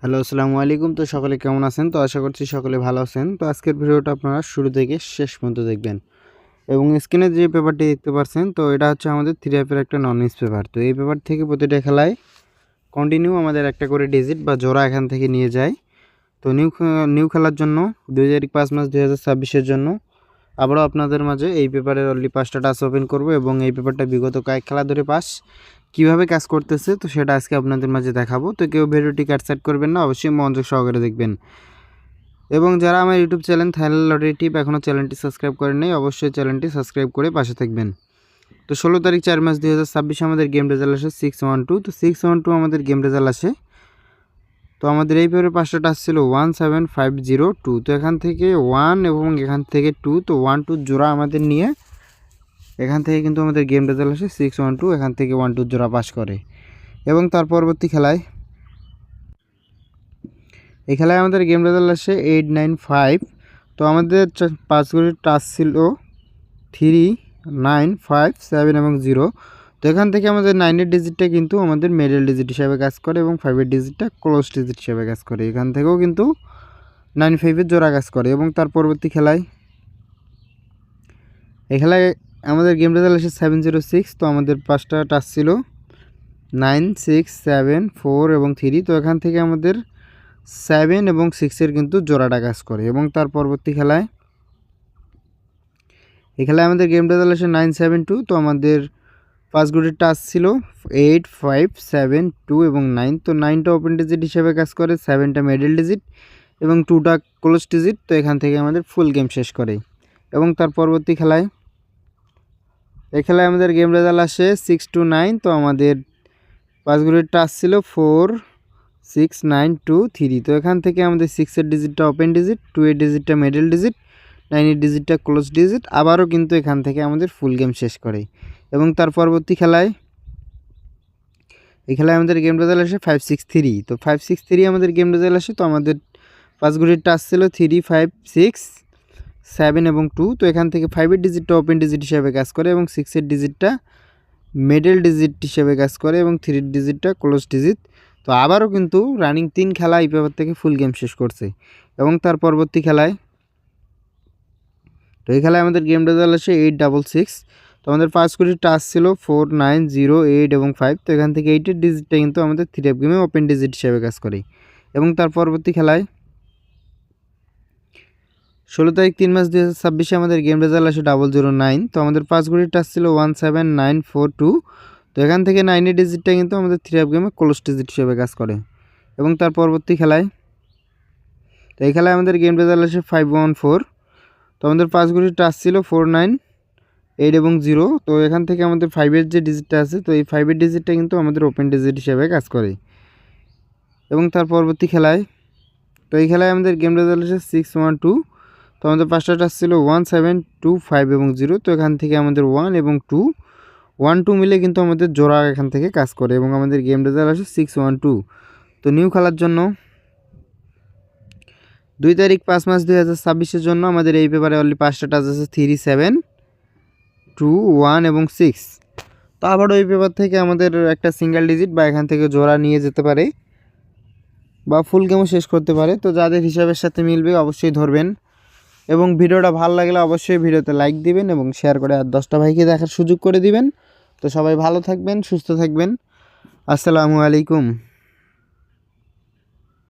Hello, আসসালামু আলাইকুম। তো সকলে কেমন আছেন? তো আশা করছি সকলে ভালো আছেন। তো আজকের ভিডিওটা আপনারা শুরু থেকে শেষ পর্যন্ত দেখবেন এবং স্ক্রিনে যে পেপারটি দেখতে পাচ্ছেন, তো এটা হচ্ছে আমাদের 3F এর একটা নন নিউজ পেপার। তো এই পেপার থেকে প্রতিটা খেলায় কন্টিনিউ আমাদের একটা করে ডিজিট বা জোড়া এখান থেকে নিয়ে যায়। তো নিউ খেলার জন্য 2 তারিখ 5 মাস 2026-এর জন্য আবারও আপনাদের মাঝে এই পেপারের অনলি 5টা টাস্ক ওপেন করব এবং এই পেপারটা বিগত কয়েক খেলা ধরে পাস কীভাবে কাজ করতেছে তো সেটা আজকে আপনাদের মাঝে দেখাবো। তো কেউ ভিডিওটি কাটসাইড করবেন না, অবশ্যই মনোযোগ সহকারে দেখবেন। এবং যারা আমার ইউটিউব চ্যানেল থাইল্যান্ড লটারি টিপ এখনও চ্যানেলটি সাবস্ক্রাইব করেন নাই, অবশ্যই চ্যানেলটি সাবস্ক্রাইব করে পাশে থাকবেন। তো 16 তারিখ 4 মাস 2026 আমাদের গেম রেজাল্ট আসে 612। তো 612 আমাদের গেম রেজাল্ট আসে। তো আমাদের এই পেপারে 5টা টাস্ক ছিল 17502। তো এখান থেকে 1 এবং এখান থেকে 2, তো 1 2 জোড়া আমাদের নিয়ে এখান থেকে কিন্তু আমাদের গেম রেজাল্ট আসে 612। এখান থেকে 1 2 জোড়া পাস করে এবং তার পরবর্তী খেলায় এই খেলায় আমাদের গেম রেজাল্ট আসে 895। তো আমাদের 5 ঘড়ির টাস্ক ছিল 3 9 5 7 এবং 0। তো এখান থেকে আমাদের 9-এর ডিজিটটা কিন্তু আমাদের মিডল ডিজিট হিসাবে কাজ করে এবং 5-এর ডিজিটটা ক্লোজ ডিজিট হিসাবে কাজ করে। এখান থেকেও কিন্তু 9 5-এর জোড়া কাজ করে এবং তার পরবর্তী খেলায় এই খেলায় আমাদের গেম রেজাল্ট আসে 706। তো আমাদের 5টা টাস্ক ছিল 9 6 7 4 এবং 3। তো এখান থেকে আমাদের 7 এবং 6-এর কিন্তু জোড়াটা কাজ করে এবং তার পরবর্তী খেলায় এই খেলায় আমাদের গেম রেজাল্ট আসে 972। তো আমাদের 5 ঘড়ির টাস্ক ছিল 8 5 7 2 এবং 9। তো 9টা ওপেন ডিজিট হিসেবে কাজ করে, 7টা মিডল ডিজিট এবং 2টা ক্লোজ ডিজিট। তো এখান থেকে আমাদের ফুল গেম শেষ করে এবং তার পরবর্তী খেলায় এই খেলায় আমাদের গেম রেজাল্ট আসে 629। তো আমাদের 5 ঘড়ির টাস্ক ছিল 4 6 9 2 3। তো এখান থেকে আমাদের 6-এর ডিজিটটা ওপেন ডিজিট, 2-এর ডিজিটটা মিডল ডিজিট, 9-এর ডিজিটটা ক্লোজ ডিজিট। আবারও কিন্তু এখান থেকে আমাদের ফুল গেম শেষ করে এবং তার পরবর্তী খেলায় এই খেলায় আমাদের গেম রেজাল্ট আসে 563। তো 563 আমাদের গেম রেজাল্ট আসে। তো আমাদের 5 ঘড়ির টাস্ক ছিল 3 5 6 7 এবং 2। তো এখান থেকে 5-এর ডিজিটটা ওপেন ডিজিট হিসেবে কাজ করে এবং 6-এর ডিজিটটা মিডল ডিজিট হিসেবে কাজ করে এবং 3-এর ডিজিটটা ক্লোজ ডিজিট। তো আবারও কিন্তু রানিং 3 খেলা এই পেপার থেকে ফুল গেম শেষ করছে এবং তার পরবর্তী খেলায় তো এই খেলায় আমাদের গেম রেজাল্ট আসে 866। তো আমাদের 5 ঘড়ির টাস্ক ছিল 4 9 0 8 এবং 5। তো এখান থেকে 8-এর ডিজিটটা কিন্তু আমাদের 3F গেমে ওপেন ডিজিট হিসেবে কাজ করে এবং তার পরবর্তী খেলায় 16 তারিখ 3 মাস 2026 আমাদের গেম রেজাল্ট আসে 009। তো আমাদের 5 ঘড়ির টাস্ক ছিল 17942। তো এখান থেকে 9-এর ডিজিটটা কিন্তু আমাদের 3F গেমে ক্লোজ ডিজিট হিসেবে কাজ করে এবং তার পরবর্তী খেলায় তো এই খেলায় আমাদের গেম রেজাল্ট আসে 514। তো আমাদের 5 ঘড়ির টাস্ক ছিল 4 9 8 এবং 0। তো এখান থেকে আমাদের 5-এর যে ডিজিটটা আছে, তো এই 5-এর ডিজিটটা কিন্তু আমাদের ওপেন ডিজিট হিসেবে কাজ করে এবং তার পরবর্তী খেলায় তো এই খেলায় আমাদের গেম রেজাল্ট আসে 612। তো আমাদের 5টা টাস্ক ছিল 1 7 2 5 এবং 0। তো এখান থেকে আমাদের 1 এবং 2 1 2 মিলে কিন্তু আমাদের জোড়া এখান থেকে কাজ করে এবং আমাদের গেম রেজাল্ট আসে 612। তো নিউ খেলার জন্য 2 তারিখ 5 মাস 2026-এর জন্য আমাদের এই পেপারে অনলি 5টা টাস্ক আছে 3 7 2 1 এবং 6। তো আবারও এই পেপার থেকে আমাদের একটা সিঙ্গেল ডিজিট বা এখান থেকে জোড়া নিয়ে যেতে পারে বা ফুল গেমও শেষ করতে পারে। তো যাদের হিসাবের সাথে মিলবে অবশ্যই ধরবেন এবং ভিডিওটা ভালো লাগলে অবশ্যই ভিডিওতে লাইক দিবেন এবং শেয়ার করে আর 10টা ভাইকে দেখার সুযোগ করে দিবেন। তো সবাই ভালো থাকবেন, সুস্থ থাকবেন। আসসালামু আলাইকুম।